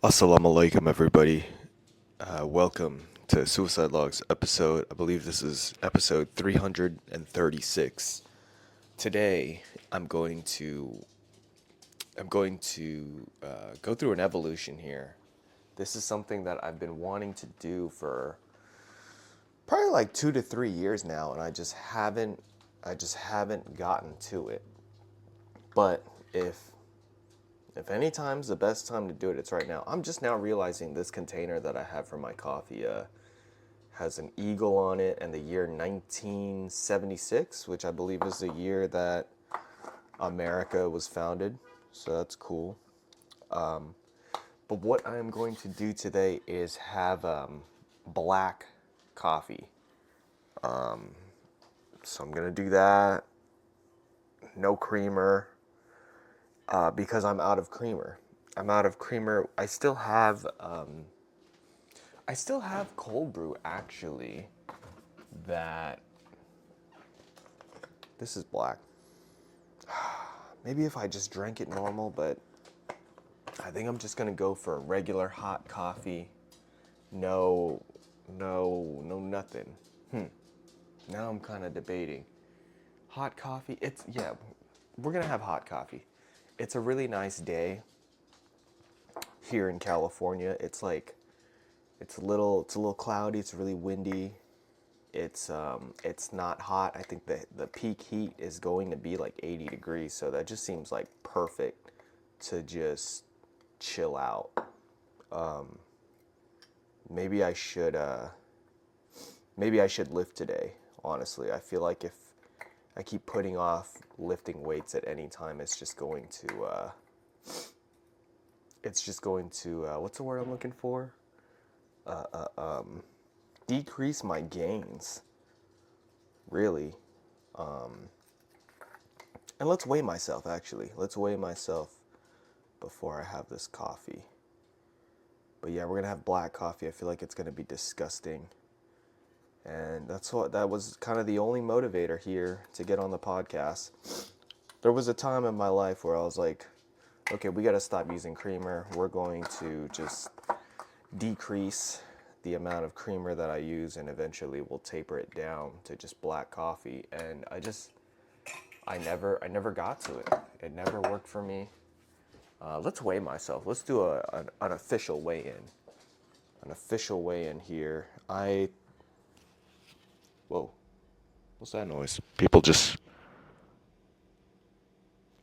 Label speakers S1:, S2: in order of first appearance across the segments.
S1: Assalamu alaikum, everybody. Welcome to Suicide Logs episode. I believe this is episode 336. Today, I'm going to go through an evolution here. This is something that I've been wanting to do for probably like 2 to 3 years now, and I just haven't gotten to it. But if any time's the best time to do it, it's right now. I'm just now realizing this container that I have for my coffee has an eagle on it and the year 1976, which I believe is the year that America was founded. So that's cool. But what I am going to do today is have black coffee. So I'm going to do that. No creamer. Because I'm out of creamer. I'm out of creamer. I still have cold brew actually. That this is black. Maybe if I just drank it normal, but I think I'm just gonna go for a regular hot coffee. No, no, nothing. Now I'm kind of debating. Hot coffee. Yeah, we're gonna have hot coffee. It's a really nice day here in California. It's a little cloudy. It's really windy. It's not hot. I think the peak heat is going to be like 80 degrees, so that just seems like perfect to just chill out. Maybe I should lift today, honestly. I feel like if I keep putting off lifting weights at any time, it's just going to what's the word I'm looking for? Decrease my gains, really. And let's weigh myself, actually. Let's weigh myself before I have this coffee. But yeah, we're going to have black coffee. I feel like it's going to be disgusting. And that was kind of the only motivator here to get on the podcast. There was a time in my life where I was like, okay, we got to stop using creamer. We're going to just decrease the amount of creamer that I use, and eventually we'll taper it down to just black coffee. And I never got to it. It never worked for me. Let's weigh myself. Let's do an official weigh-in. An official weigh-in here. Whoa, what's that noise? People just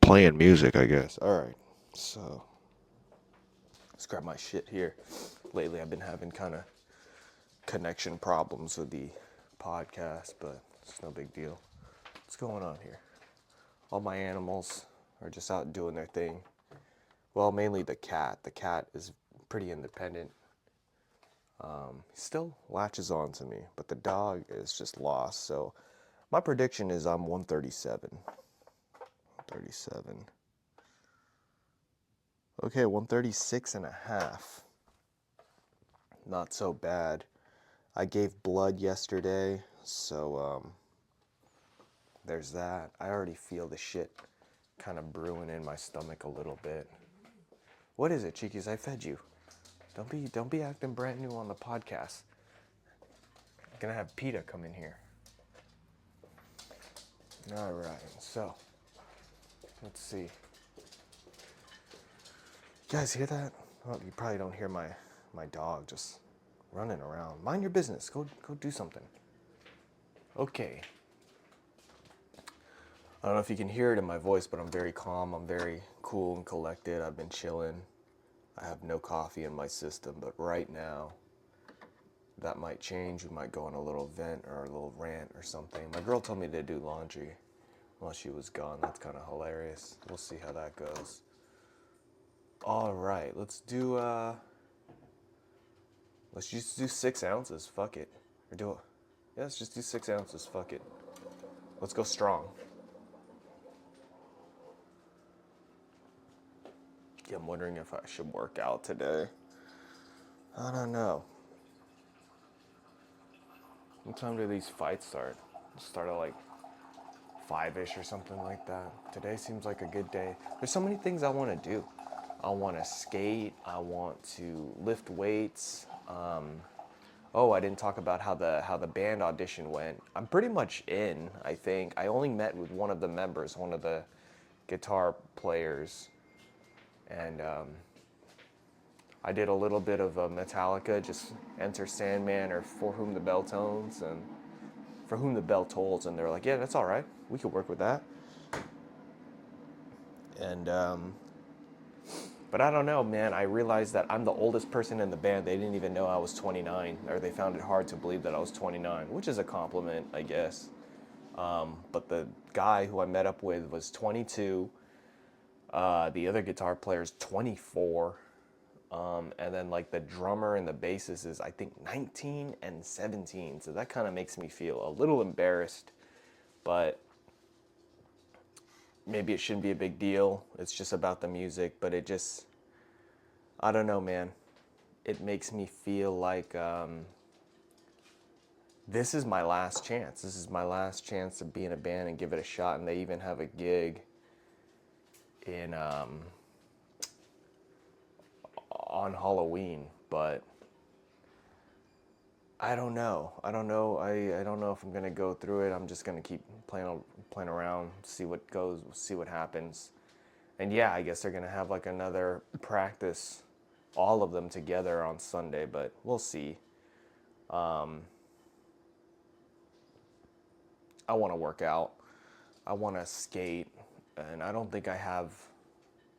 S1: playing music, I guess. All right, so let's grab my shit here. Lately, I've been having kind of connection problems with the podcast, but it's no big deal. What's going on here? All my animals are just out doing their thing. Well, mainly the cat. The cat is pretty independent. He still latches on to me, but the dog is just lost. So my prediction is I'm 137. 137. Okay, 136 and a half. Not so bad. I gave blood yesterday, so there's that. I already feel the shit kind of brewing in my stomach a little bit. What is it, Cheekies? I fed you. Don't be acting brand new on the podcast. I'm gonna have PETA come in here. All right, so let's see. You guys hear that? Well, you probably don't hear my dog just running around. Mind your business. Go do something. Okay. I don't know if you can hear it in my voice, but I'm very calm. I'm very cool and collected. I've been chilling. I have no coffee in my system, but right now, that might change. We might go on a little vent or a little rant or something. My girl told me to do laundry while she was gone. That's kind of hilarious. We'll see how that goes. All right, let's just do 6 ounces. Fuck it. Or do it. Yeah, let's just do 6 ounces. Fuck it. Let's go strong. Yeah, I'm wondering if I should work out today. I don't know. What time do these fights start? Start at like 5-ish or something like that. Today seems like a good day. There's so many things I want to do. I want to skate. I want to lift weights. Oh, I didn't talk about how the band audition went. I'm pretty much in, I think. I only met with one of the members, one of the guitar players, and I did a little bit of Metallica, just Enter Sandman or For Whom the Bell Tones, and For Whom the Bell Tolls, and they're like, yeah, that's all right. We could work with that. And but I don't know, man. I realized that I'm the oldest person in the band. They didn't even know I was 29, or they found it hard to believe that I was 29, which is a compliment, I guess. But the guy who I met up with was 22. The other guitar player's 24. And then like the drummer and the bassist is I think 19 and 17. So that kind of makes me feel a little embarrassed, but maybe it shouldn't be a big deal. It's just about the music, but it just, I don't know, man. It makes me feel like this is my last chance. This is my last chance to be in a band and give it a shot. And they even have a gig in on Halloween, but I don't know. I don't know. I don't know if I'm gonna go through it. I'm just gonna keep playing around, see what goes, see what happens. And yeah, I guess they're gonna have like another practice, all of them together on Sunday, but we'll see. I want to work out. I want to skate, and I don't think I have.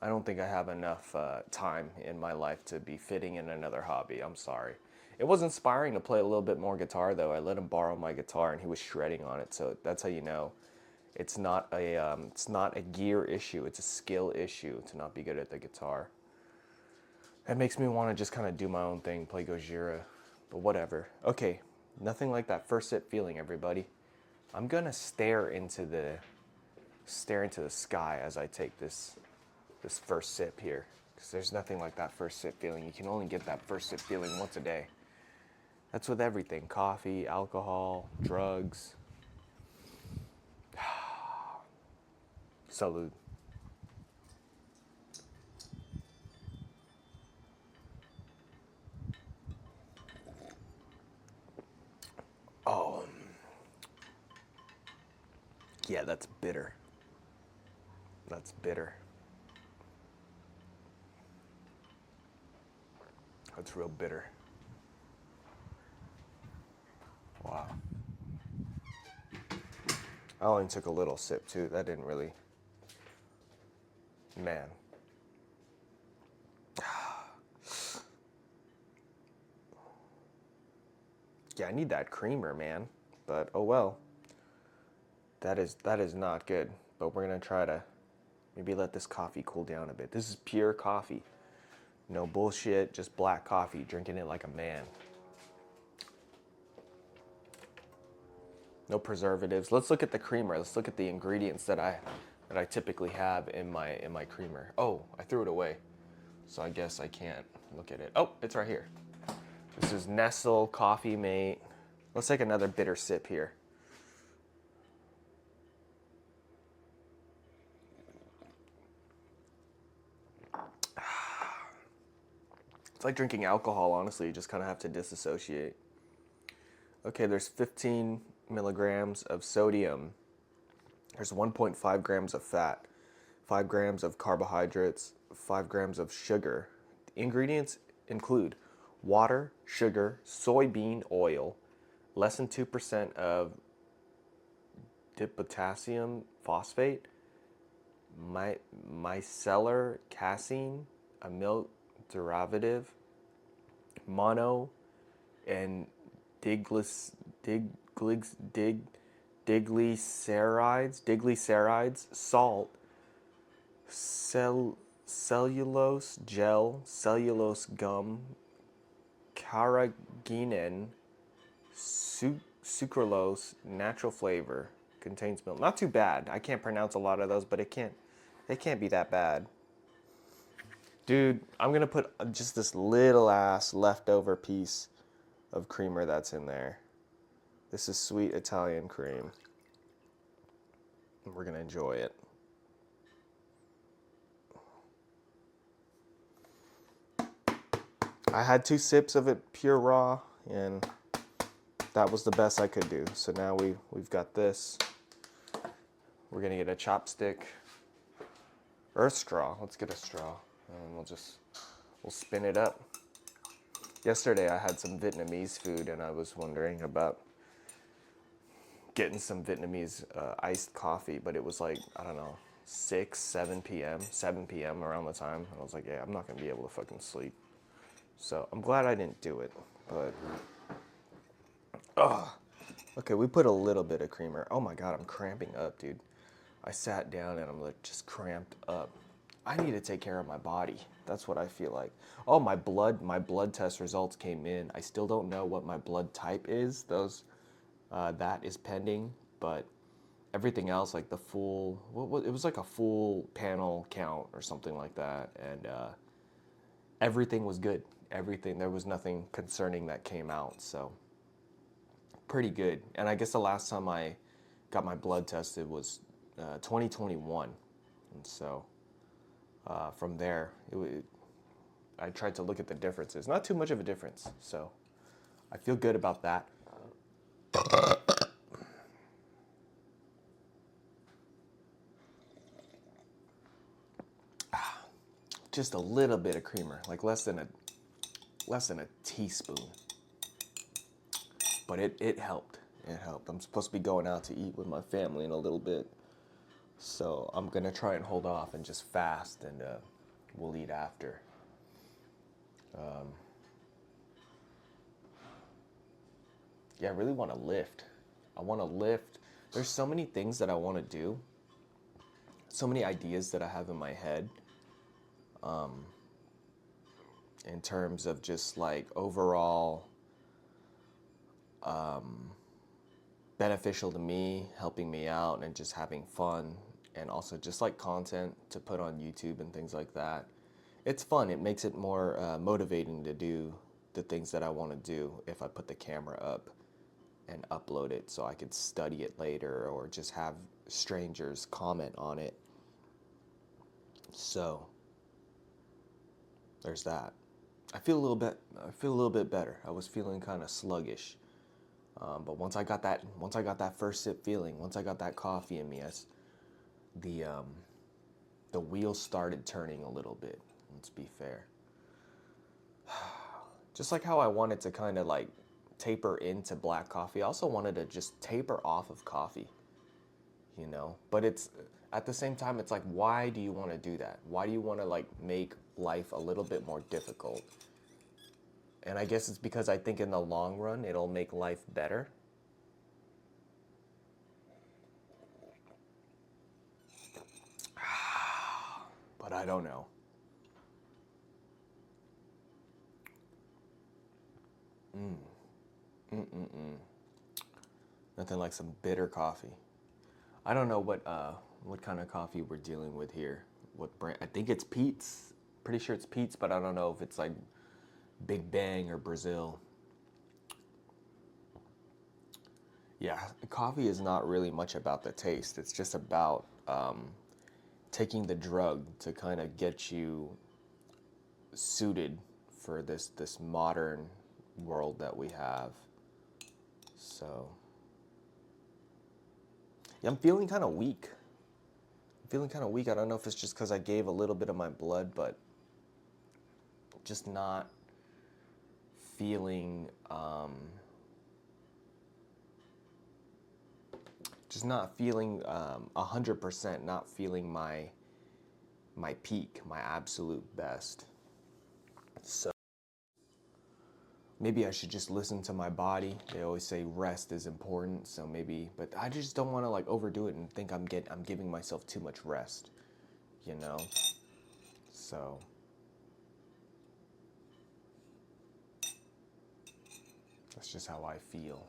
S1: I don't think I have enough time in my life to be fitting in another hobby. I'm sorry. It was inspiring to play a little bit more guitar, though. I let him borrow my guitar, and he was shredding on it. So that's how you know it's not a gear issue. It's a skill issue to not be good at the guitar. That makes me want to just kind of do my own thing, play Gojira, but whatever. Okay, nothing like that first sip feeling, everybody. I'm gonna stare into the sky as I take this first sip here, because there's nothing like that first sip feeling. You can only get that first sip feeling once a day. That's with everything: coffee, alcohol, drugs. Salud. Oh, yeah, that's bitter. That's bitter. That's real bitter. Wow. I only took a little sip too. That didn't really, man. Yeah, I need that creamer, man. But oh well. That is not good. But we're gonna try to maybe let this coffee cool down a bit. This is pure coffee. No bullshit, just black coffee, drinking it like a man. No preservatives. Let's look at the creamer. Let's look at the ingredients that I typically have in my creamer. Oh, I threw it away. So I guess I can't look at it. Oh, it's right here. This is Nestle Coffee Mate. Let's take another bitter sip here. It's like drinking alcohol, honestly. You just kind of have to disassociate. Okay, there's 15 milligrams of sodium. There's 1.5 grams of fat, 5 grams of carbohydrates, 5 grams of sugar. The ingredients include water, sugar, soybean oil, less than 2% of dipotassium phosphate, micellar casein, a milk derivative, mono and diglycerides, salt, cellulose gel, cellulose gum, carrageenan, sucralose, natural flavor, contains milk. Not too bad. I can't pronounce a lot of those, but it can't be that bad. Dude, I'm gonna put just this little ass leftover piece of creamer that's in there. This is sweet Italian cream. We're gonna enjoy it. I had 2 sips of it pure raw, and that was the best I could do. So now we've got this. We're gonna get a chopstick or a straw. Let's get a straw, and we'll spin it up. Yesterday I had some Vietnamese food, and I was wondering about getting some Vietnamese iced coffee, but it was like, I don't know, 6, 7 p.m. around the time. And I was like, yeah, I'm not gonna be able to fucking sleep. So I'm glad I didn't do it, but okay, we put a little bit of creamer. Oh my God, I'm cramping up, dude. I sat down and I'm like just cramped up. I need to take care of my body. That's what I feel like. Oh, my blood test results came in. I still don't know what my blood type is. That is pending, but everything else, like the full, it was like a full panel count or something like that, and everything was good. Everything, there was nothing concerning that came out, so pretty good. And I guess the last time I got my blood tested was 2021, and so from there, I tried to look at the differences. Not too much of a difference, so I feel good about that. Just a little bit of creamer, like less than a teaspoon. But it helped. It helped. I'm supposed to be going out to eat with my family in a little bit. So I'm going to try and hold off and just fast, and we'll eat after. Yeah, I really want to lift. I want to lift. There's so many things that I want to do, so many ideas that I have in my head in terms of just like overall beneficial to me, helping me out, and just having fun, and also just like content to put on YouTube and things like that. It's fun. It makes it more motivating to do the things that I want to do if I put the camera up and upload it so I could study it later or just have strangers comment on it. So there's that. I feel a little bit better. I was feeling kind of sluggish. But once I got that first sip feeling, once I got that coffee in me, the um, the wheels started turning a little bit. Let's be fair. Just like how I wanted to kind of like taper into black coffee, I also wanted to just taper off of coffee. But it's at the same time, it's like, why do you want to do that? Why do you want to like make life a little bit more difficult? And I guess it's because I think in the long run, it'll make life better. But I don't know. Nothing like some bitter coffee. I don't know what kind of coffee we're dealing with here. What brand? I think it's Pete's. Pretty sure it's Pete's, but I don't know if it's like Big Bang or Brazil. Yeah, coffee is not really much about the taste. It's just about taking the drug to kind of get you suited for this modern world that we have. So, yeah, I'm feeling kind of weak. I'm feeling kind of weak. I don't know if it's just because I gave a little bit of my blood, but just not feeling, just not feeling 100%, not feeling my peak, my absolute best. So maybe I should just listen to my body. They always say rest is important, so maybe, but I just don't want to like overdo it and think I'm giving myself too much rest, you know? So that's just how I feel.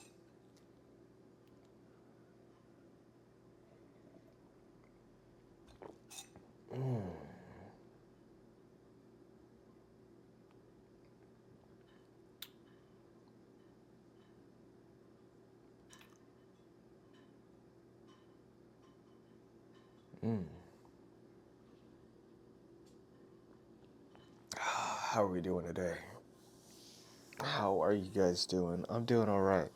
S1: How are we doing today? How are you guys doing? I'm doing all right.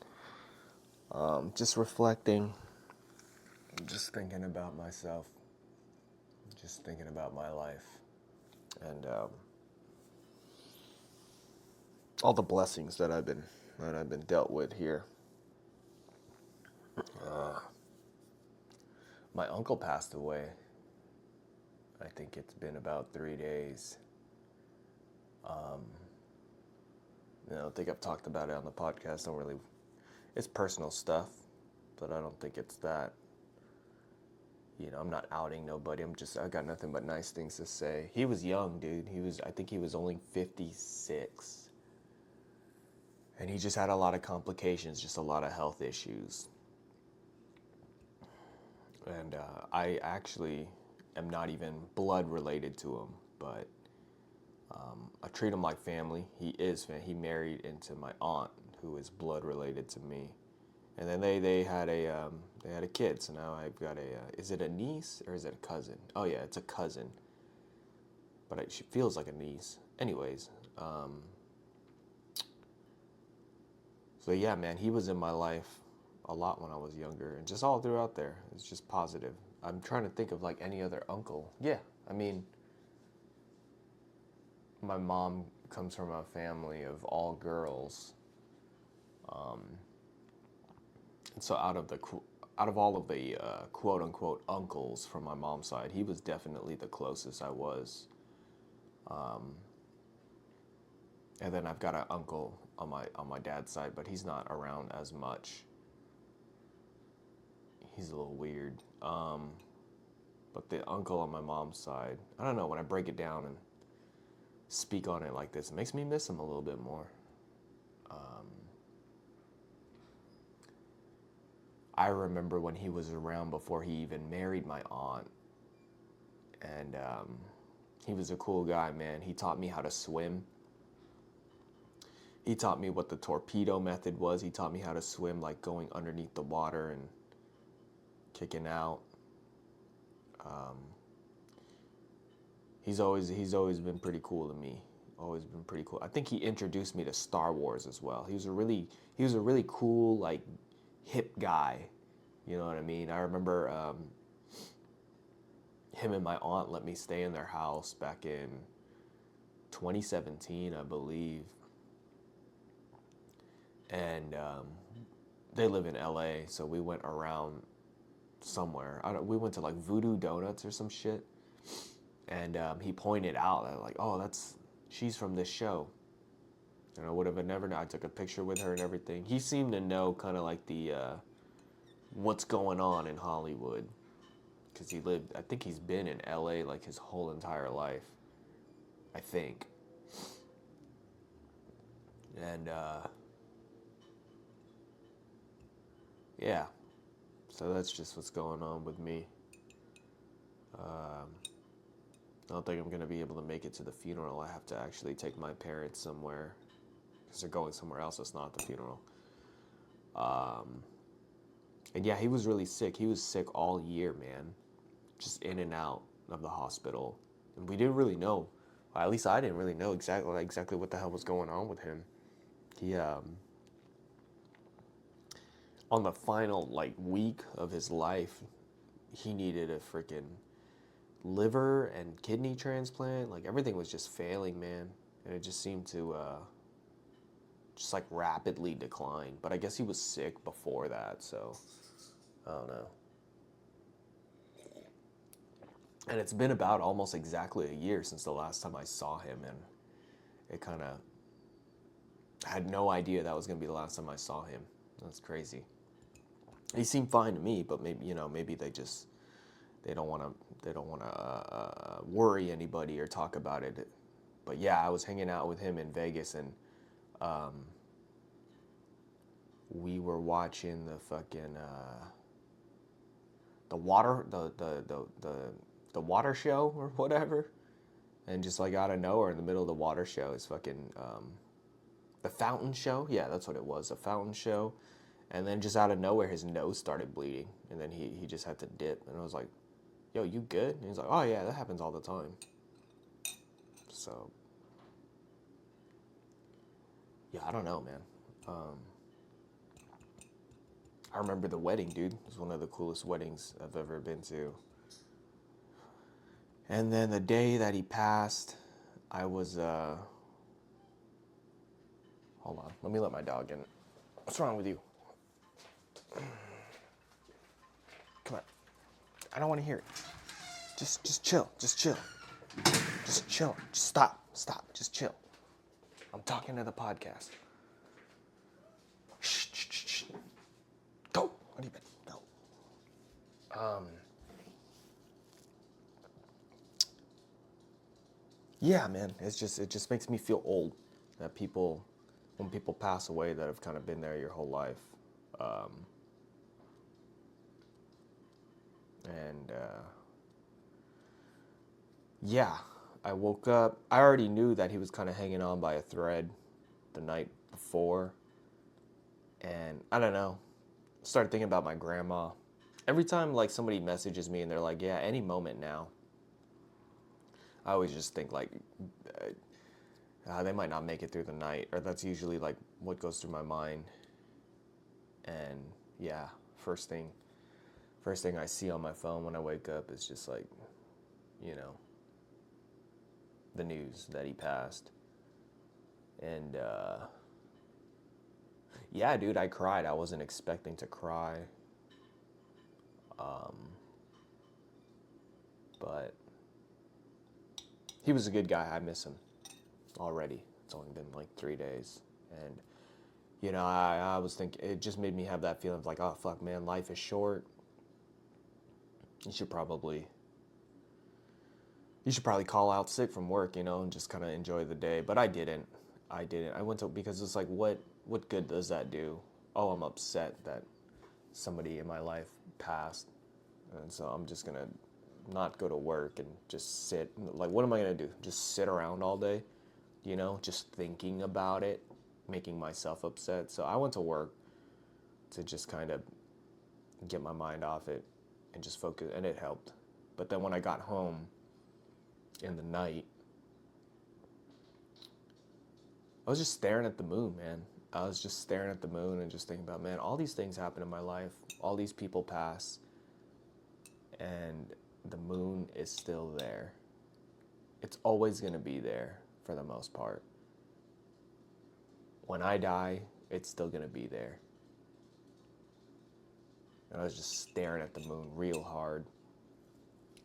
S1: Just reflecting, just thinking about myself, just thinking about my life, and all the blessings that I've been dealt with here. My uncle passed away. I think it's been about 3 days. I don't think I've talked about it on the podcast. Don't really. It's personal stuff, but I don't think it's that. I'm not outing nobody. I got nothing but nice things to say. He was young, dude. I think he was only 56. And he just had a lot of complications, just a lot of health issues. And I actually am not even blood related to him, but I treat him like family. He married into my aunt, who is blood related to me. And then they had a kid. So now I've got is it a niece or is it a cousin? Oh yeah, it's a cousin. But she feels like a niece. Anyways, so yeah, man, he was in my life a lot when I was younger, and just all throughout there. It's just positive. I'm trying to think of like any other uncle. Yeah, I mean, my mom comes from a family of all girls, and so out of all of the quote unquote uncles from my mom's side, he was definitely the closest I was. And then I've got an uncle on my dad's side, but he's not around as much. He's a little weird. But the uncle on my mom's side, I don't know, when I break it down and speak on it like this, it makes me miss him a little bit more. I remember when he was around before he even married my aunt. And he was a cool guy, man. He taught me how to swim. He taught me what the torpedo method was. He taught me how to swim, like going underneath the water and kicking out. He's always been pretty cool to me. Always been pretty cool. I think he introduced me to Star Wars as well. He was a really cool, like, hip guy. You know what I mean? I remember him and my aunt let me stay in their house back in 2017, I believe. And they live in LA, so we went around somewhere. We went to like Voodoo Donuts or some shit, and he pointed out like, oh, she's from this show. And I would have never known. I took a picture with her and everything. He seemed to know kind of like the what's going on in Hollywood, because I think he's been in LA like his whole entire life, I think. And yeah, so that's just what's going on with me. I don't think I'm going to be able to make it to the funeral. I have to actually take my parents somewhere because they're going somewhere else that's not the funeral. And yeah, he was really sick. He was sick all year, man. Just in and out of the hospital. And we didn't really know. Well, at least I didn't really know exactly what the hell was going on with him. He on the final like week of his life, he needed a freaking liver and kidney transplant. Like everything was just failing, man. And it just seemed to just like rapidly decline. But I guess he was sick before that, so I don't know. And it's been about almost exactly a year since the last time I saw him, and it kind of had no idea that was gonna be the last time I saw him. That's crazy. He seemed fine to me, but maybe they don't want to worry anybody or talk about it. But yeah, I was hanging out with him in Vegas, and we were watching the fucking the water the water show or whatever, and just like out of nowhere in the middle of the water show is fucking the fountain show. Yeah, that's what it was, a fountain show. And then just out of nowhere, his nose started bleeding, and then he just had to dip. And I was like, "Yo, you good?" And he's like, "Oh yeah, that happens all the time." So yeah, I don't know, man. Um, I remember the wedding, dude. It was one of the coolest weddings I've ever been to. And then the day that he passed, I was, hold on, let me let my dog in. What's wrong with you? Come on. I don't want to hear it. Just chill. Just chill. Just chill. Just stop. Stop. Just chill. I'm talking to the podcast. Shh, shh, shh, shh. Go. What do you mean? Go. Yeah, man. It just makes me feel old that people, when people pass away that have kind of been there your whole life. Um, and yeah, I woke up. I already knew that he was kind of hanging on by a thread the night before. And I don't know. Started thinking about my grandma. Every time like somebody messages me and they're like, "Yeah, any moment now," I always just think like they might not make it through the night, or that's usually like what goes through my mind. And yeah, first thing, first thing I see on my phone when I wake up is just like, you know, the news that he passed. And yeah, dude, I cried. I wasn't expecting to cry, but he was a good guy. I miss him already. It's only been like 3 days, and you know, I was thinking it just made me have that feeling of like, oh fuck, man, life is short. You should probably you should probably call out sick from work, you know, and just kind of enjoy the day. But I didn't. I didn't. I went to because it's like, what good does that do? Oh, I'm upset that somebody in my life passed, and so I'm just gonna not go to work and just sit. Like, what am I gonna do? Just sit around all day, you know, just thinking about it, making myself upset. So I went to work to just kind of get my mind off it and just focus, and it helped. But then when I got home in the night, I was just staring at the moon, man. I was just staring at the moon and just thinking about, man, all these things happen in my life, all these people pass, and the moon is still there. It's always going to be there for the most part. When I die, it's still going to be there. And I was just staring at the moon real hard,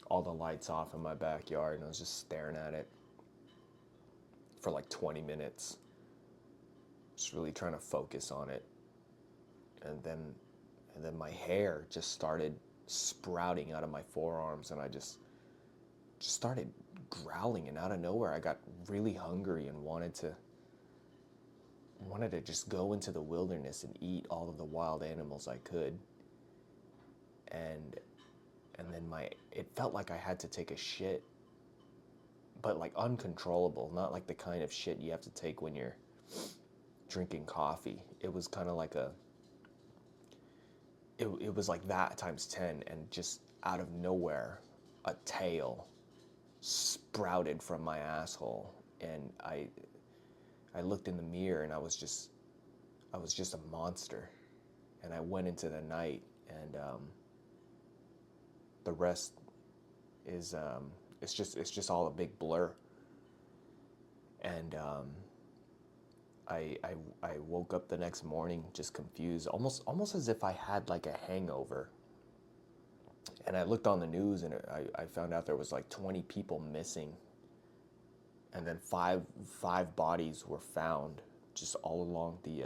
S1: all the lights off in my backyard, and I was just staring at it for like 20 minutes, just really trying to focus on it. And then my hair just started sprouting out of my forearms, and I just started growling, and out of nowhere I got really hungry and wanted to just go into the wilderness and eat all of the wild animals I could. And then it felt like I had to take a shit, but like uncontrollable, not like the kind of shit you have to take when you're drinking coffee. It was kind of like it was like that times 10, and just out of nowhere a tail sprouted from my asshole, and I looked in the mirror and I was just a monster, and I went into the night, and the rest is it's just all a big blur. And I woke up the next morning just confused, almost as if I had like a hangover. And I looked on the news, and I found out there was like 20 people missing, and then five bodies were found just all along the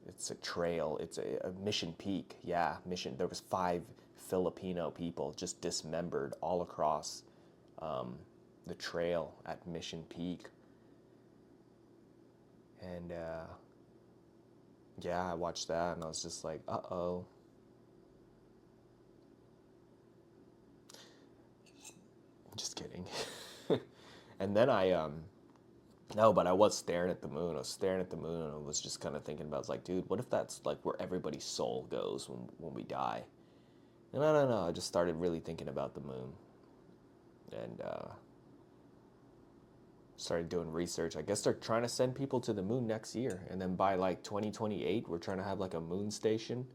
S1: it's a trail. It's a Mission Peak. Yeah, Mission. There was 5 Filipino people just dismembered all across the trail at Mission Peak. And yeah, I watched that and I was just like, uh-oh. Just kidding. And then no, but I was staring at the moon. I was staring at the moon, and I was just kind of thinking about, it's like, dude, what if that's like where everybody's soul goes when we die? And I don't know, I just started really thinking about the moon. And started doing research. I guess they're trying to send people to the moon next year, and then by like 2028, we're trying to have like a moon station.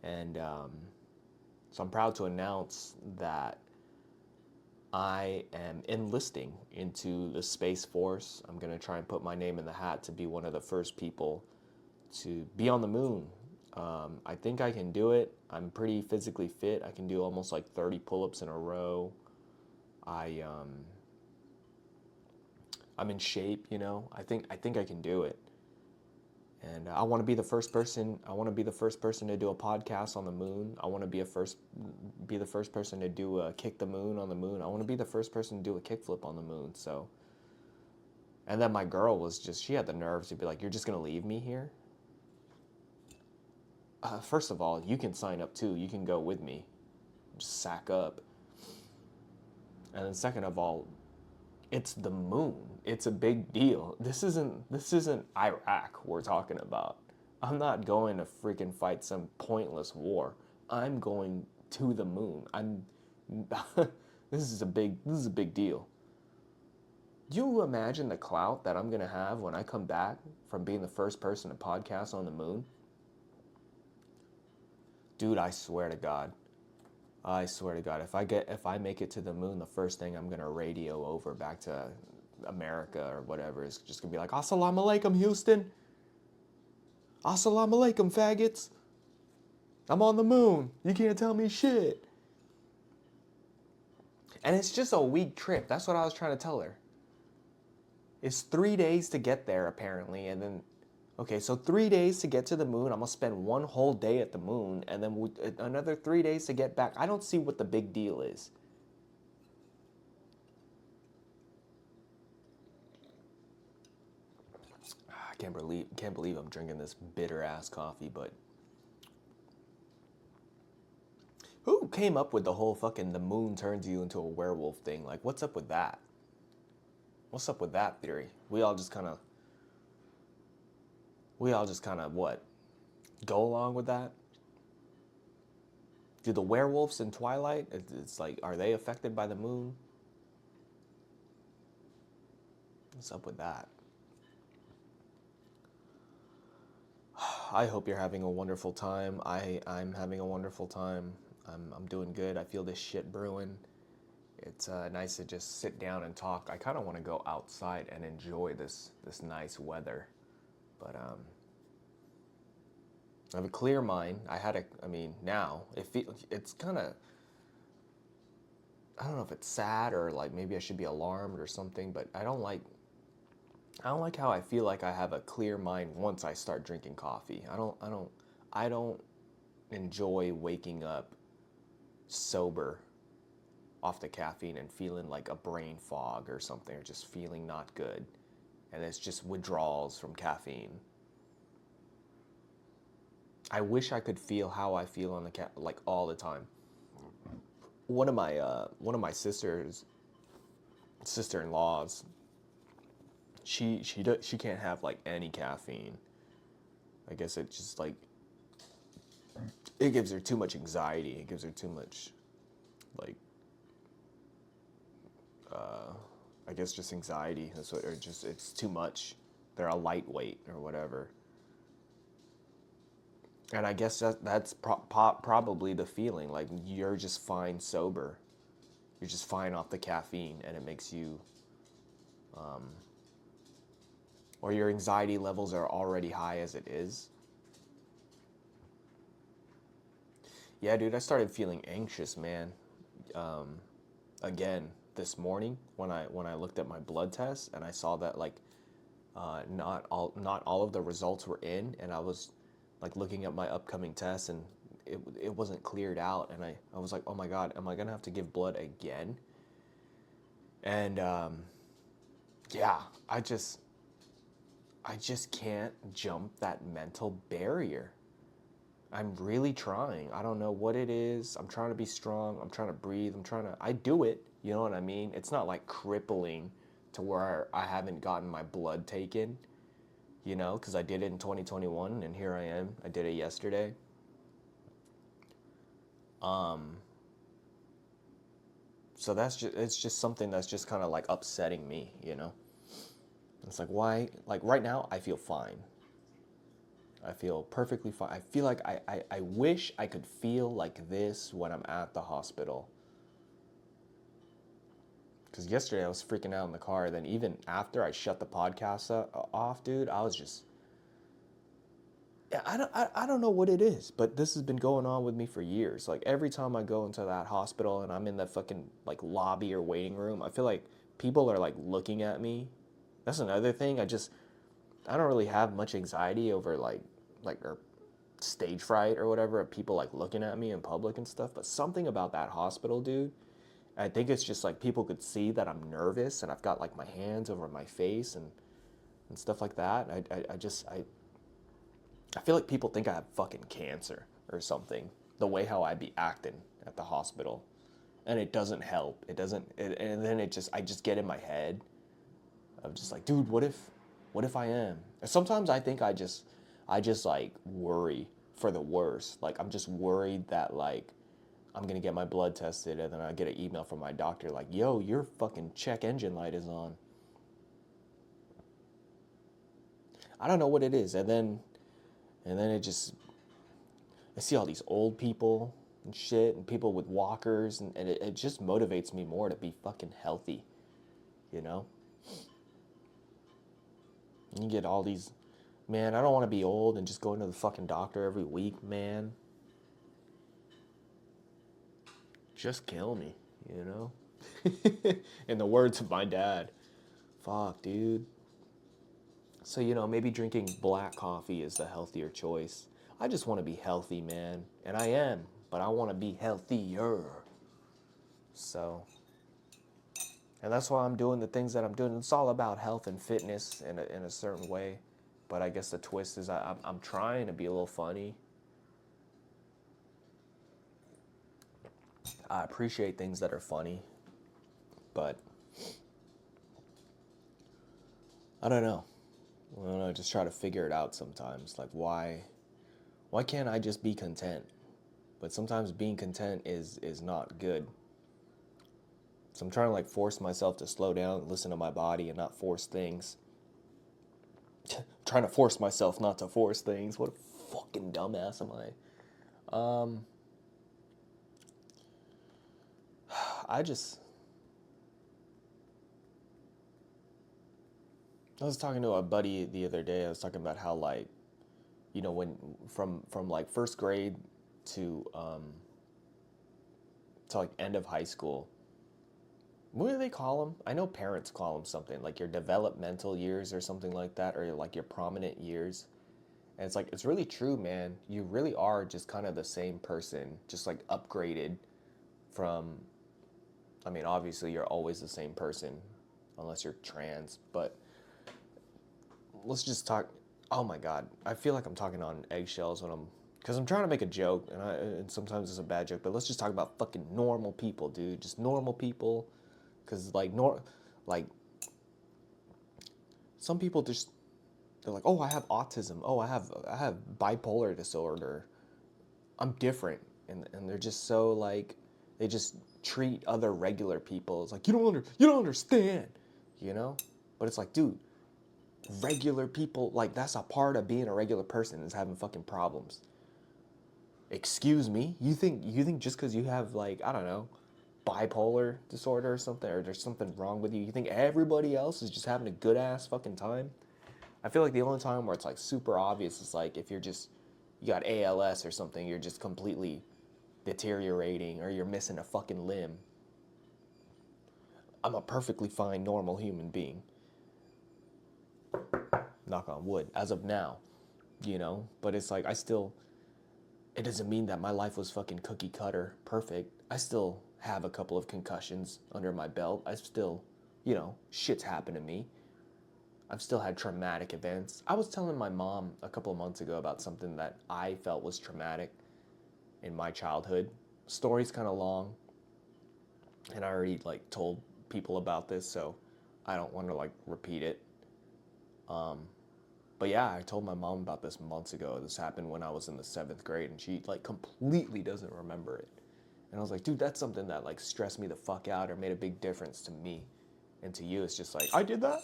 S1: And so I'm proud to announce that I am enlisting into the Space Force. I'm going to try and put my name in the hat to be one of the first people to be on the moon. I think I can do it. I'm pretty physically fit. I can do almost like 30 pull-ups in a row. I'm in shape, you know. I think I can do it. And I want to be the first person. I want to be the first person to do a podcast on the moon. I want to be the first person to do a kick the moon on the moon. I want to be the first person to do a kickflip on the moon. So, and then my girl was she had the nerves to be like, "You're just gonna leave me here?" First of all, you can sign up too. You can go with me. Just sack up. And then second of all, it's the moon. It's a big deal. This isn't Iraq we're talking about. I'm not going to freaking fight some pointless war. I'm going to the moon. This is a big deal. Do you imagine the clout that I'm gonna have when I come back from being the first person to podcast on the moon? Dude, I swear to God. I swear to God, if I make it to the moon, the first thing I'm gonna radio over back to America or whatever is just gonna be like, "Assalamu alaikum, Houston. Assalamu alaikum, faggots. I'm on the moon. You can't tell me shit." And it's just a week trip. That's what I was trying to tell her. It's 3 days to get there apparently, and then okay, so 3 days to get to the moon. I'm gonna spend one whole day at the moon, and then another 3 days to get back. I don't see what the big deal is. I can't believe I'm drinking this bitter ass coffee. But who came up with the whole fucking the moon turns you into a werewolf thing? Like, what's up with that? What's up with that theory? We all just kind of what? Go along with that? Do the werewolves in Twilight, it's like, are they affected by the moon? What's up with that? I hope you're having a wonderful time. I'm having a wonderful time. I'm doing good. I feel this shit brewing. It's nice to just sit down and talk. I kind of want to go outside and enjoy this nice weather. But I have a clear mind. Now it's kind of, I don't know if it's sad or like maybe I should be alarmed or something, but I don't like how I feel like I have a clear mind once I start drinking coffee. I don't enjoy waking up sober off the caffeine and feeling like a brain fog or something, or just feeling not good. And it's just withdrawals from caffeine. I wish I could feel how I feel on the like all the time. One of my sister-in-laws, she can't have like any caffeine. I guess it just like it gives her too much anxiety. It gives her too much like I guess just anxiety. That's what, or just it's too much. They're a lightweight or whatever. And I guess that's probably the feeling. Like you're just fine sober. You're just fine off the caffeine, and it makes you, or your anxiety levels are already high as it is. Yeah, dude, I started feeling anxious, man. Um, Again this morning when I looked at my blood test and I saw that like not all of the results were in, and I was like looking at my upcoming tests, and it wasn't cleared out, and I was like, oh my God, am I gonna have to give blood again? And yeah, I just can't jump that mental barrier. I'm really trying. I don't know what it is. I'm trying to be strong. I'm trying to breathe. I do it. You know what I mean? It's not like crippling to where I haven't gotten my blood taken, you know, because I did it in 2021 and here I am. I did it yesterday. So it's just something that's just kind of like upsetting me, you know? It's like, why? Like right now, I feel fine. I feel perfectly fine. I feel like I wish I could feel like this when I'm at the hospital. Because yesterday I was freaking out in the car. Then even after I shut the podcast off, dude, I was just, yeah, I don't know what it is, but this has been going on with me for years. Like every time I go into that hospital and I'm in the fucking like lobby or waiting room, I feel like people are like looking at me. That's another thing. I don't really have much anxiety over like or stage fright or whatever of people like looking at me in public and stuff. But something about that hospital, dude, I think it's just like people could see that I'm nervous and I've got like my hands over my face and stuff like that. I feel like people think I have fucking cancer or something. The way how I be acting at the hospital, and it doesn't help. It doesn't. And then I just get in my head of just like, dude, what if I am? And sometimes I think I just like worry for the worst. Like I'm just worried that like I'm gonna get my blood tested and then I get an email from my doctor like, yo, your fucking check engine light is on. I don't know what it is, and then it just I see all these old people and shit and people with walkers and it just motivates me more to be fucking healthy, you know? And you get all these, man, I don't want to be old and just going to the fucking doctor every week, man. Just kill me, you know? In the words of my dad. Fuck, dude. So, maybe drinking black coffee is the healthier choice. I just want to be healthy, man. And I am, but I want to be healthier. So, and that's why I'm doing the things that I'm doing. It's all about health and fitness in a certain way. But I guess the twist is I'm trying to be a little funny. I appreciate things that are funny, but I don't know. I don't know, just try to figure it out sometimes. Like why can't I just be content? But sometimes being content is not good. So I'm trying to like force myself to slow down, listen to my body and not force things. Trying to force myself not to force things. What a fucking dumbass am I? I just I was talking to a buddy the other day. I was talking about how like, when from like first grade to to like end of high school. What do they call them? I know parents call them something like your developmental years or something like that, or like your prominent years. And it's like it's really true, man. You really are just kind of the same person, just like upgraded from. I mean, obviously you're always the same person, unless you're trans. But let's just talk. Oh my God, I feel like I'm talking on eggshells when because I'm trying to make a joke, and sometimes it's a bad joke. But let's just talk about fucking normal people, dude. Just normal people, because like some people just they're like, oh, I have autism. Oh, I have bipolar disorder. I'm different, and they're just so like they just treat other regular people. It's like you don't understand, you know. But it's like, dude, regular people like that's a part of being a regular person is having fucking problems. Excuse me, you think just because you have like I don't know bipolar disorder or something or there's something wrong with you, you think everybody else is just having a good ass fucking time? I feel like the only time where it's like super obvious is like if you got ALS or something, you're just completely deteriorating or you're missing a fucking limb. I'm a perfectly fine normal human being. Knock on wood as of now, but it's like it doesn't mean that my life was fucking cookie cutter perfect. I still have a couple of concussions under my belt. I still, shit's happened to me. I've still had traumatic events. I was telling my mom a couple of months ago about something that I felt was traumatic in my childhood. Story's kind of long, and I already like told people about this, so I don't want to like repeat it. But yeah, I told my mom about this months ago. This happened when I was in the 7th grade, and she like completely doesn't remember it. And I was like, dude, that's something that like stressed me the fuck out or made a big difference to me. And to you, it's just like, I did that?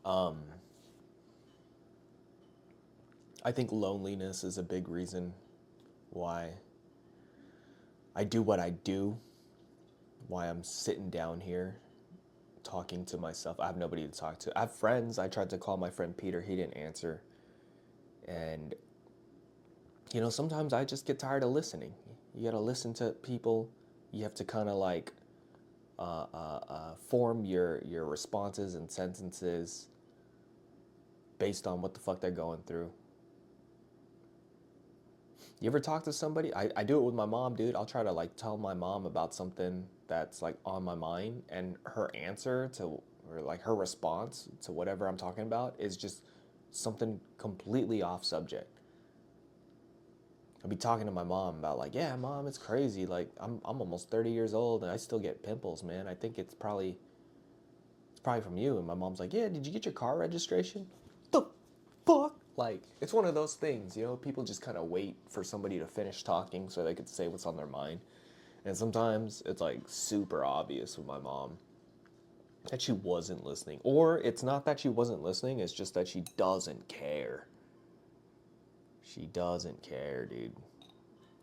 S1: I think loneliness is a big reason why I do what I do, why I'm sitting down here talking to myself. I have nobody to talk to. I have friends. I tried to call my friend Peter, he didn't answer. And, sometimes I just get tired of listening. You got to listen to people. You have to kind of like form your responses and sentences based on what the fuck they're going through. You ever talk to somebody? I do it with my mom, dude. I'll try to like tell my mom about something that's like on my mind, and her answer to, or like her response to whatever I'm talking about is just something completely off subject. I'll be talking to my mom about like, yeah, mom, it's crazy. Like I'm almost 30 years old and I still get pimples, man. I think it's probably from you. And my mom's like, yeah, did you get your car registration? The fuck? Like, it's one of those things, people just kind of wait for somebody to finish talking so they could say what's on their mind. And sometimes it's like super obvious with my mom that she wasn't listening. Or it's not that she wasn't listening, it's just that she doesn't care. She doesn't care, dude.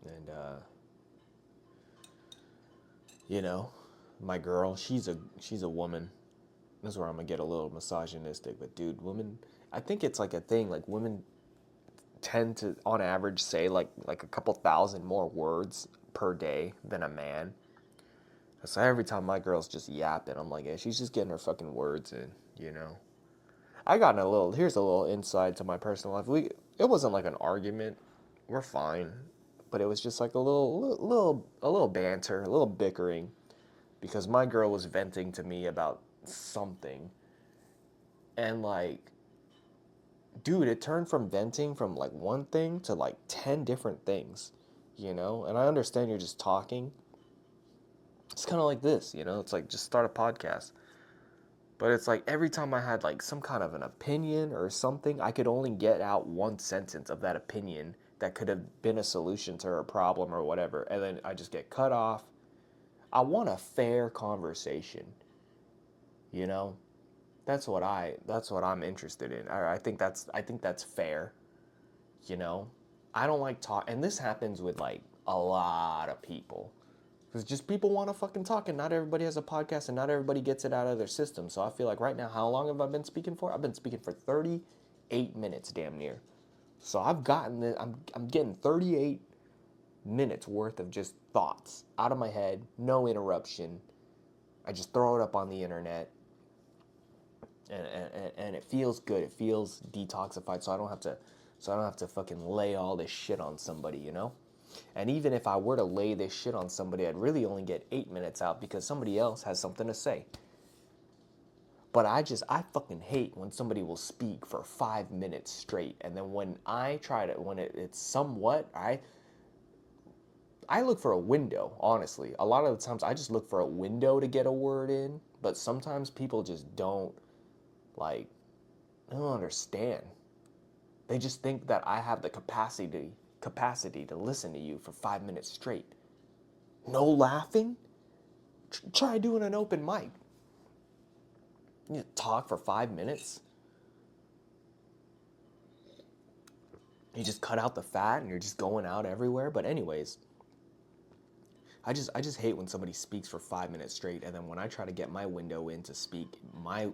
S1: And, my girl, she's a woman. This is where I'm gonna get a little misogynistic, but dude, women, I think it's like a thing. Like women tend to, on average, say like a couple thousand more words per day than a man. So every time my girl's just yapping, I'm like, yeah, she's just getting her fucking words in. I got in here's a little insight to my personal life. It wasn't like an argument. We're fine, but it was just like a little banter, a little bickering, because my girl was venting to me about something, and like, dude, it turned from venting from like one thing to like 10 different things. And I understand you're just talking. It's kind of like this. It's like just start a podcast. But it's like every time I had like some kind of an opinion or something, I could only get out one sentence of that opinion that could have been a solution to her problem or whatever. And then I just get cut off. I want a fair conversation, you know? That's what I'm interested in. I think that's fair, you know? I don't like talk, and this happens with like a lot of people. Because just people want to fucking talk, and not everybody has a podcast, and not everybody gets it out of their system. So I feel like right now, how long have I been speaking for? I've been speaking for 38 minutes, damn near. So I'm getting 38 minutes worth of just thoughts out of my head, no interruption. I just throw it up on the internet, and it feels good. It feels detoxified, so I don't have to fucking lay all this shit on somebody. And even if I were to lay this shit on somebody, I'd really only get 8 minutes out because somebody else has something to say. But I fucking hate when somebody will speak for 5 minutes straight, and then when I try to, when it's somewhat, I look for a window, honestly. A lot of the times I just look for a window to get a word in, but sometimes people just don't, like, I don't understand. They just think that I have the capacity to listen to you for 5 minutes straight. No laughing? Try doing an open mic. You talk for 5 minutes. You just cut out the fat and you're just going out everywhere. But anyways, I just hate when somebody speaks for 5 minutes straight, and then when I try to get my window in to speak, my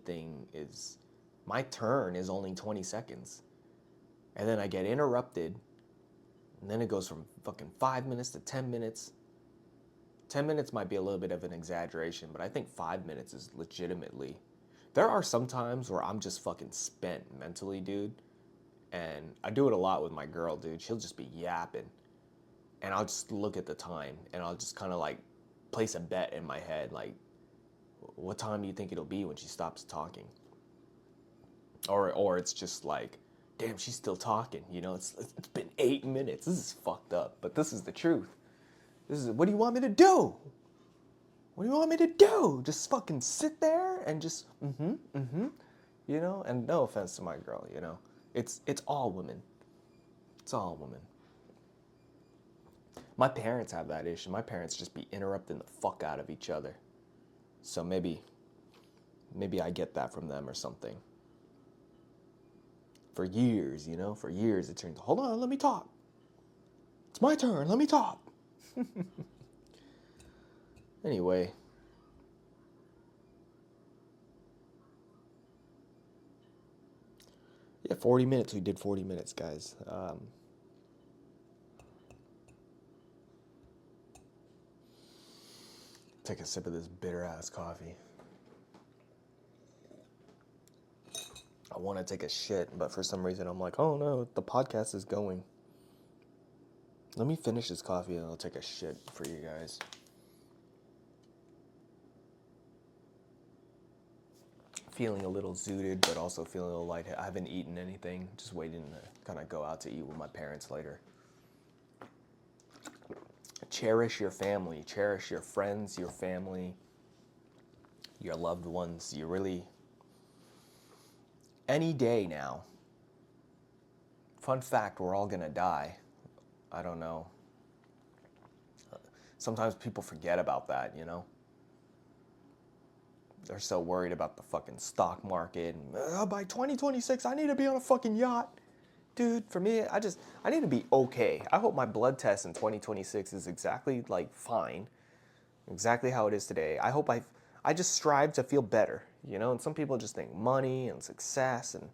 S1: thing is, my turn is only 20 seconds. And then I get interrupted, and then it goes from fucking 5 minutes to 10 minutes. 10 minutes might be a little bit of an exaggeration, but I think 5 minutes is legitimately. There are some times where I'm just fucking spent mentally, dude. And I do it a lot with my girl, dude. She'll just be yapping. And I'll just look at the time, and I'll just kind of like place a bet in my head, like, what time do you think it'll be when she stops talking? Or it's just like, damn, she's still talking. It's been 8 minutes. This is fucked up, but this is the truth. What do you want me to do? What do you want me to do? Just fucking sit there and just, And no offense to my girl. It's all women. It's all women. My parents have that issue. My parents just be interrupting the fuck out of each other. So maybe Maybe I get that from them or something. For years, for years it turns, hold on, let me talk. It's my turn, let me talk. Anyway. Yeah, 40 minutes. We did 40 minutes, guys. Take a sip of this bitter-ass coffee. I want to take a shit, but for some reason I'm like, oh no, the podcast is going. Let me finish this coffee and I'll take a shit for you guys. Feeling a little zooted, but also feeling a little light. I haven't eaten anything. Just waiting to kind of go out to eat with my parents later. Cherish your family. Cherish your friends, your family, your loved ones. You really... Any day now. Fun fact, we're all going to die. I don't know. Sometimes people forget about that, They're so worried about the fucking stock market. And, by 2026, I need to be on a fucking yacht. Dude, for me, I need to be okay. I hope my blood test in 2026 is exactly, fine. Exactly how it is today. I hope I just strive to feel better, And some people just think money and success and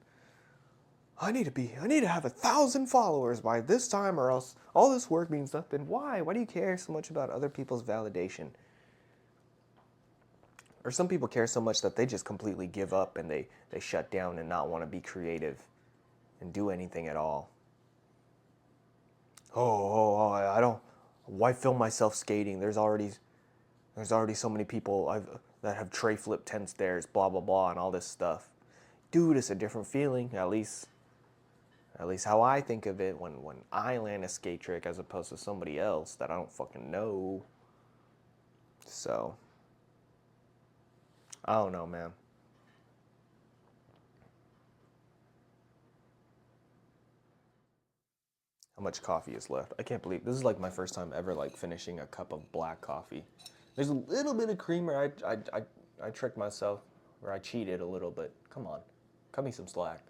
S1: I need to have 1,000 followers by this time or else all this work means nothing. Why? Why do you care so much about other people's validation? Or some people care so much that they just completely give up and they shut down and not want to be creative and do anything at all. I don't, why film myself skating? There's already so many people that have tray flip 10 stairs, blah, blah, blah, and all this stuff. Dude, it's a different feeling, at least how I think of it when I land a skate trick as opposed to somebody else that I don't fucking know. So, I don't know, man. How much coffee is left? I can't believe this is my first time ever finishing a cup of black coffee. There's a little bit of creamer. I tricked myself, or I cheated a little bit. Come on, cut me some slack.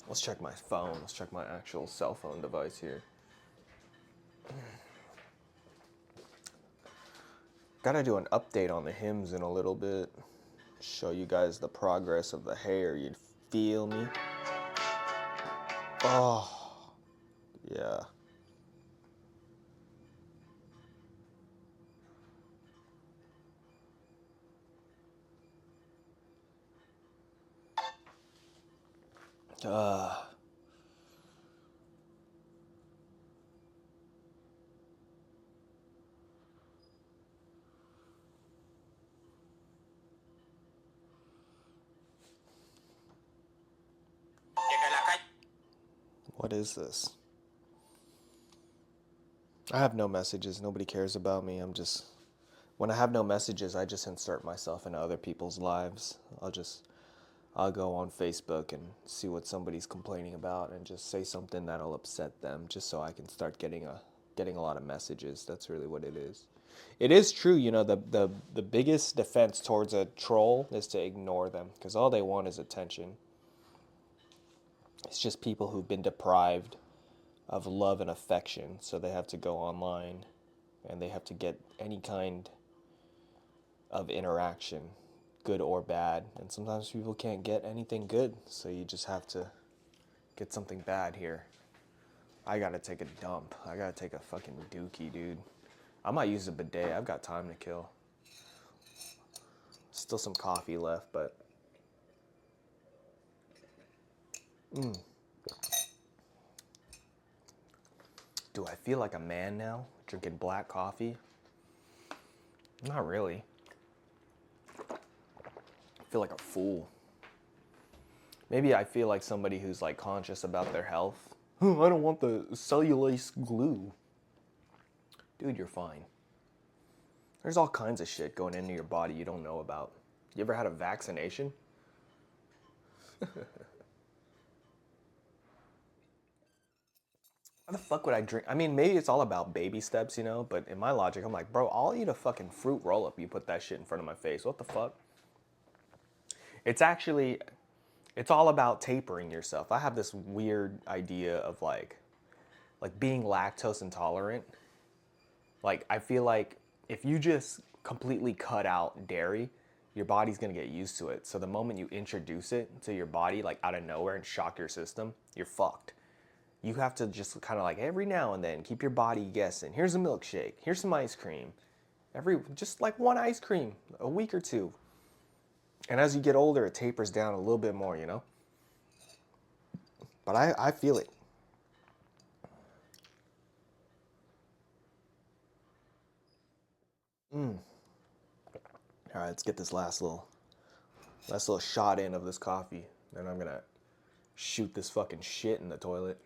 S1: Let's check my phone. Let's check my actual cell phone device here. Gotta do an update on the hymns in a little bit. Show you guys the progress of the hair. You feel me? Oh, yeah. What is this? I have no messages. Nobody cares about me. When I have no messages, I just insert myself into other people's lives. I'll go on Facebook and see what somebody's complaining about and just say something that'll upset them just so I can start getting a lot of messages. That's really what it is. It is true, the biggest defense towards a troll is to ignore them because all they want is attention. It's just people who've been deprived of love and affection, so they have to go online and they have to get any kind of interaction, good or bad. And sometimes people can't get anything good, so you just have to get something bad here. I gotta take a dump. I gotta take a fucking dookie, dude. I might use a bidet. I've got time to kill. Still some coffee left, but... Do I feel like a man now, drinking black coffee? Not really. I feel like a fool. Maybe I feel like somebody who's conscious about their health. I don't want the cellulose glue. Dude, you're fine. There's all kinds of shit going into your body you don't know about. You ever had a vaccination? Why the fuck would I drink? I mean, maybe it's all about baby steps, you know, but in my logic, I'm like, bro, I'll eat a fucking fruit roll up. You put that shit in front of my face. What the fuck? It's actually, it's all about tapering yourself. I have this weird idea of like being lactose intolerant. Like, I feel like if you just completely cut out dairy, your body's gonna get used to it. So the moment you introduce it to your body, like out of nowhere and shock your system, you're fucked. You have to just kind of like every now and then keep your body guessing. Here's a milkshake. Here's some ice cream. Just like one ice cream a week or two. And as you get older, it tapers down a little bit more, you know? But I feel it. All right, let's get this last little shot in of this coffee. Then I'm gonna shoot this fucking shit in the toilet.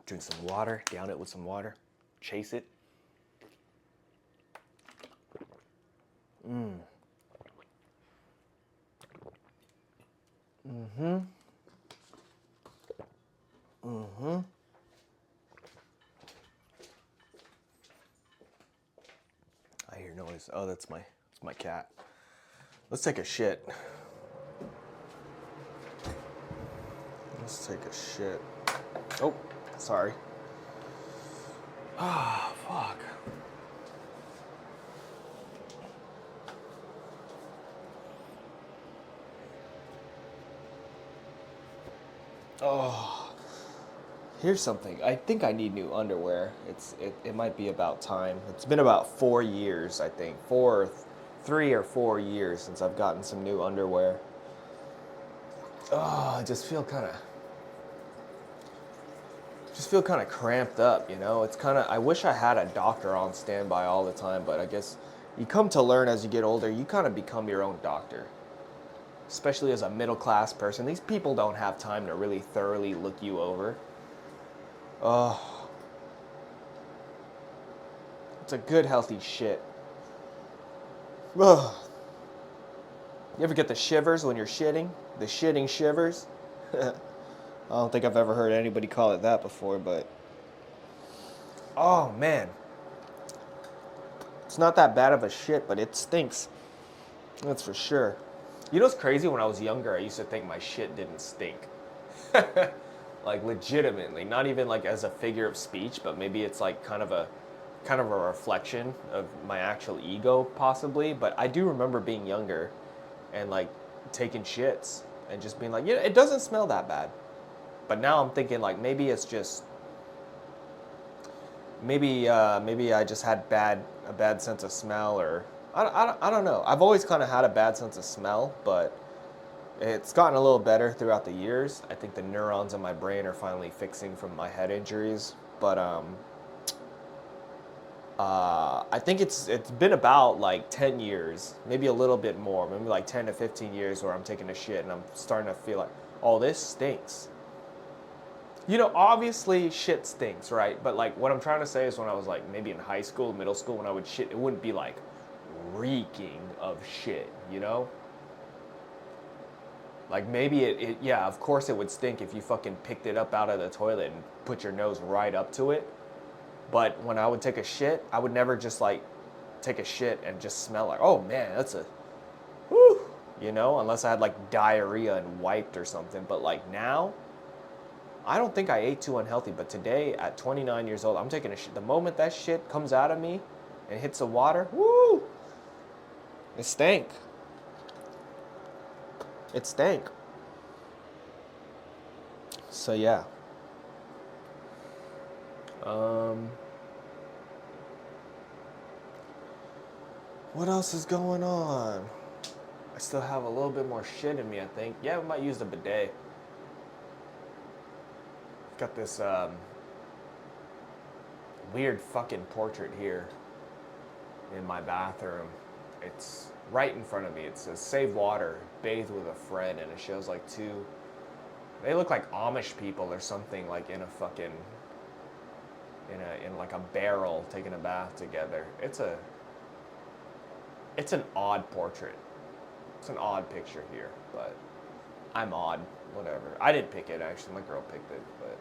S1: Drink some water, down it with some water, chase it. I hear noise. Oh, that's my cat. Let's take a shit. Let's take a shit. Oh, sorry. Ah, fuck. Oh, here's something. I think I need new underwear. It might be about time. It's been about 4 years, I think. 3 or 4 years since I've gotten some new underwear. Oh, I just feel kind of cramped up, you know? It's kind of, I wish I had a doctor on standby all the time, but I guess you come to learn as you get older, you kind of become your own doctor. Especially as a middle class person. These people don't have time to really thoroughly look you over. Oh, it's a good healthy shit. Ugh. You ever get the shivers when you're shitting? The shitting shivers? I don't think I've ever heard anybody call it that before, but oh man. It's not that bad of a shit, but it stinks. That's for sure. You know what's crazy? When I was younger, I used to think my shit didn't stink. Like legitimately, not even like as a figure of speech, but maybe it's like kind of a reflection of my actual ego possibly, but I do remember being younger and like taking shits and just being like, yeah, it doesn't smell that bad. But now I'm thinking like maybe it's just maybe I just had a bad sense of smell, or I don't know. I've always kind of had a bad sense of smell, but it's gotten a little better throughout the years. I think the neurons in my brain are finally fixing from my head injuries, but I think it's been about like 10 years, maybe a little bit more, maybe like 10 to 15 years where I'm taking a shit and I'm starting to feel like, oh, this stinks. You know, obviously shit stinks, right? But like what I'm trying to say is when I was like maybe in high school, middle school, when I would shit, it wouldn't be like reeking of shit, you know? Like maybe yeah, of course it would stink if you fucking picked it up out of the toilet and put your nose right up to it. But when I would take a shit, I would never just like take a shit and just smell like, oh man, that's a, whew, you know, unless I had like diarrhea and wiped or something. But like now, I don't think I ate too unhealthy. But today, at 29 years old, I'm taking a shit. The moment that shit comes out of me and hits the water, woo, it stank. It stank. So yeah. Um, what else is going on? I still have a little bit more shit in me, I think. Yeah, we might use the bidet. Got this weird fucking portrait here in my bathroom. It's right in front of me. It says "Save water, bathe with a friend," and it shows like two. They look like Amish people or something, like in a fucking in like a barrel taking a bath together. It's an odd portrait. It's an odd picture here, but I'm odd. Whatever. I didn't pick it, actually. My girl picked it, but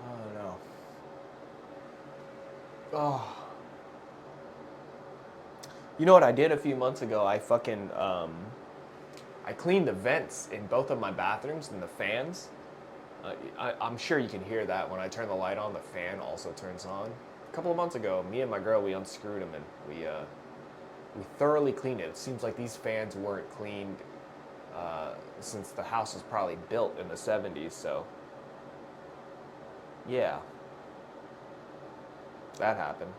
S1: I don't know. Oh. You know what I did a few months ago? I fucking, I cleaned the vents in both of my bathrooms and the fans. I'm sure you can hear that when I turn the light on, the fan also turns on. A couple of months ago, me and my girl, we unscrewed them and we thoroughly cleaned it. It seems like these fans weren't cleaned since the house was probably built in the 70s, so yeah, that happened.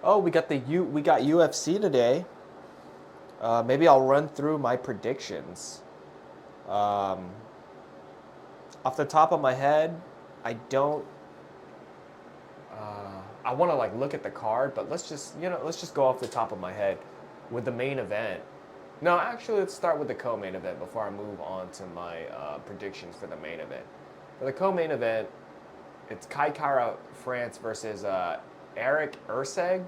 S1: Oh, we got UFC today. Maybe I'll run through my predictions. Um, Off the top of my head, I don't. I want to like look at the card, but let's just go off the top of my head with the main event. No, actually, let's start with the co-main event before I move on to my predictions for the main event. For the co-main event, it's Kai Kara France versus Eric Urseg.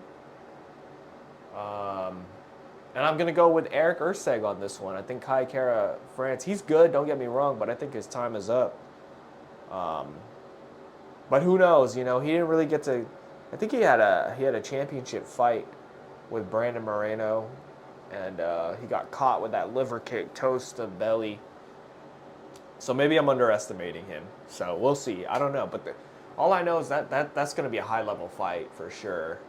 S1: And I'm gonna go with Eric Urseg on this one. I think Kai Kara France, he's good. Don't get me wrong, but I think his time is up. But who knows? You know, he didn't really get to. I think he had a championship fight with Brandon Moreno, and he got caught with that liver kick, toast to belly. So maybe I'm underestimating him. So we'll see. I don't know, but all I know is that's going to be a high level fight for sure.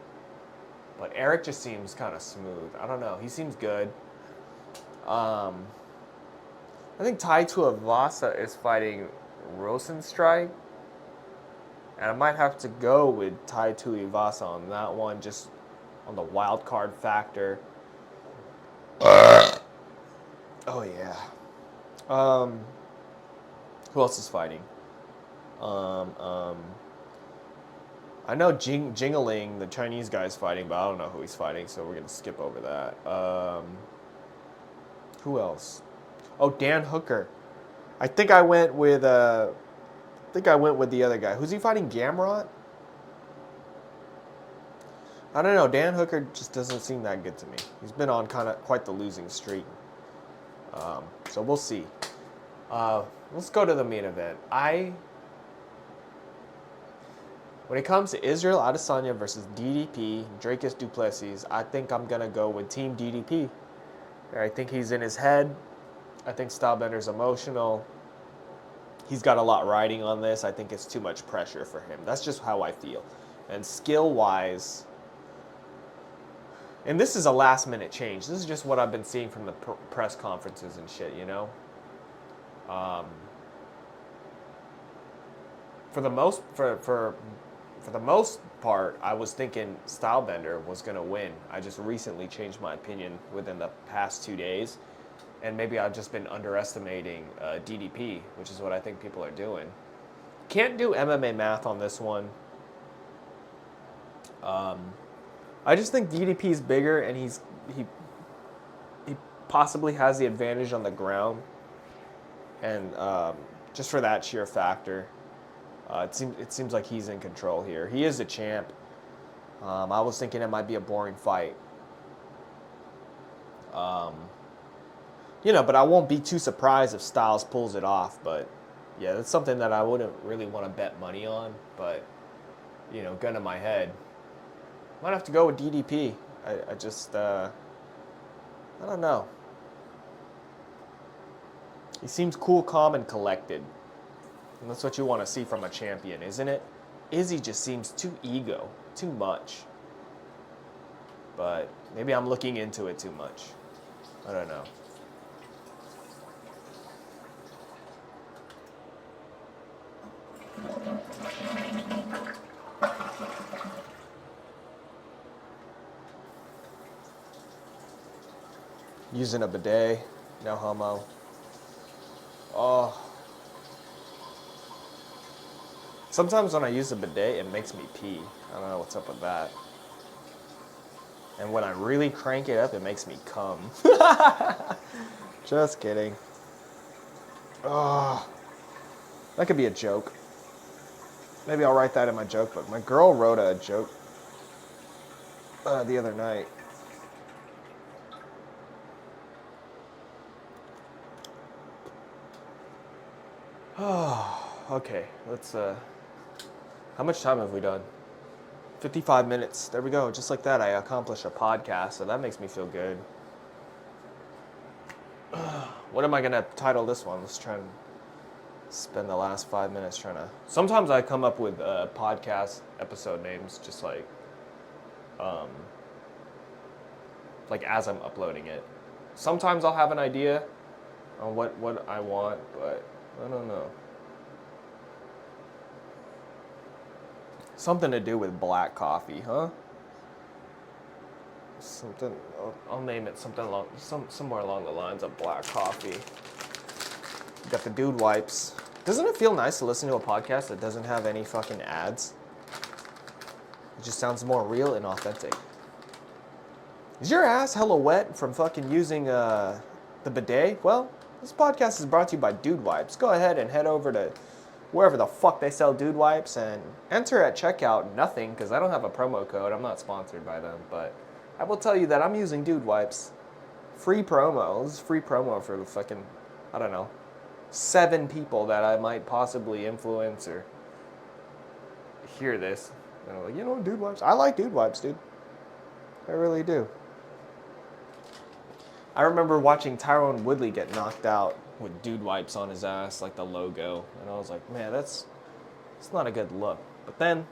S1: But Eric just seems kind of smooth. I don't know. He seems good. I think Tai Tuivasa is fighting Rosenstrike. And I might have to go with Tai Tuivasa on that one, just on the wild card factor. Oh yeah. Who else is fighting? Um, um, I know Jingling, the Chinese guy, is fighting, but I don't know who he's fighting, so we're gonna skip over that. Who else? Oh, Dan Hooker. I think I went with the other guy. Who's he fighting? Gamrot? I don't know. Dan Hooker just doesn't seem that good to me. He's been on kind of quite the losing streak. So we'll see. Let's go to the main event. When it comes to Israel Adesanya versus DDP, Dracus du Plessis, I think I'm gonna go with Team DDP. I think he's in his head. I think Stylebender's emotional. He's got a lot riding on this. I think it's too much pressure for him. That's just how I feel. And skill-wise, and this is a last-minute change. This is just what I've been seeing from the press conferences and shit, you know? For the most part, I was thinking Stylebender was going to win. I just recently changed my opinion within the past 2 days. And maybe I've just been underestimating DDP, which is what I think people are doing. Can't do MMA math on this one. I just think DDP is bigger, and he possibly has the advantage on the ground, and just for that sheer factor, it seems like he's in control here. He is a champ. I was thinking it might be a boring fight. But I won't be too surprised if Styles pulls it off. But yeah, that's something that I wouldn't really want to bet money on. But gun to my head, might have to go with DDP. I just I don't know. He seems cool, calm, and collected. And that's what you want to see from a champion, isn't it? Izzy just seems too ego, too much. But maybe I'm looking into it too much. I don't know. Using a bidet, no homo. Oh. Sometimes when I use a bidet, it makes me pee. I don't know what's up with that. And when I really crank it up, it makes me cum. Just kidding. Oh. That could be a joke. Maybe I'll write that in my joke book. My girl wrote a joke the other night. Okay, let's, how much time have we done? 55 minutes. There we go. Just like that, I accomplished a podcast, so that makes me feel good. What am I going to title this one? Let's try and spend the last 5 minutes trying to... Sometimes I come up with podcast episode names just like as I'm uploading it. Sometimes I'll have an idea on what I want, but I don't know. Something to do with black coffee, huh? Something. I'll name it something along somewhere along the lines of black coffee. You got the dude wipes. Doesn't it feel nice to listen to a podcast that doesn't have any fucking ads? It just sounds more real and authentic. Is your ass hella wet from fucking using the bidet? Well, this podcast is brought to you by Dude Wipes. Go ahead and head over to wherever the fuck they sell Dude Wipes and enter at checkout nothing, because I don't have a promo code. I'm not sponsored by them, but I will tell you that I'm using Dude Wipes. Free promo. This is free promo for the fucking, I don't know, 7 people that I might possibly influence or hear this. And I'm like, you know, Dude Wipes. I like Dude Wipes, dude. I really do. I remember watching Tyron Woodley get knocked out with Dude Wipes on his ass, like the logo. And I was like, man, it's not a good look. But then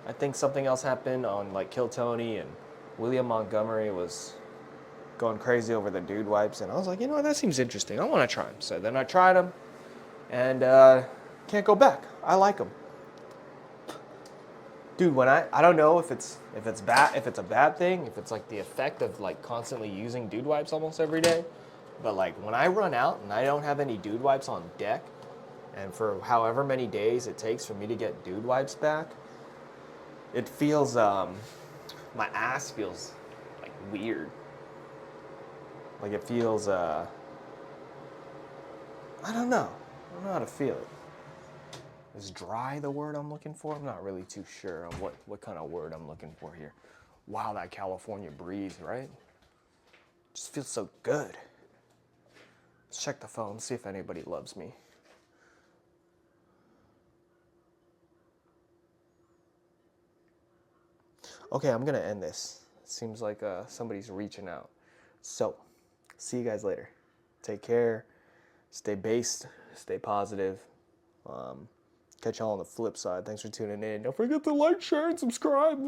S1: I think something else happened on like Kill Tony, and William Montgomery was going crazy over the Dude Wipes. And I was like, you know what, that seems interesting. I want to try them. So then I tried them and can't go back. I like them. Dude, when I don't know if it's bad, if it's a bad thing, if it's like the effect of like constantly using Dude Wipes almost every day, but like when I run out and I don't have any Dude Wipes on deck, and for however many days it takes for me to get Dude Wipes back, it feels my ass feels like weird. Like it feels I don't know. I don't know how to feel it. Is dry the word I'm looking for? I'm not really too sure on what kind of word I'm looking for here. Wow, that California breeze, right? Just feels so good. Let's check the phone, see if anybody loves me. Okay, I'm gonna end this. It seems like somebody's reaching out. So, see you guys later. Take care. Stay based. Stay positive. Catch y'all on the flip side. Thanks for tuning in. Don't forget to like, share, and subscribe.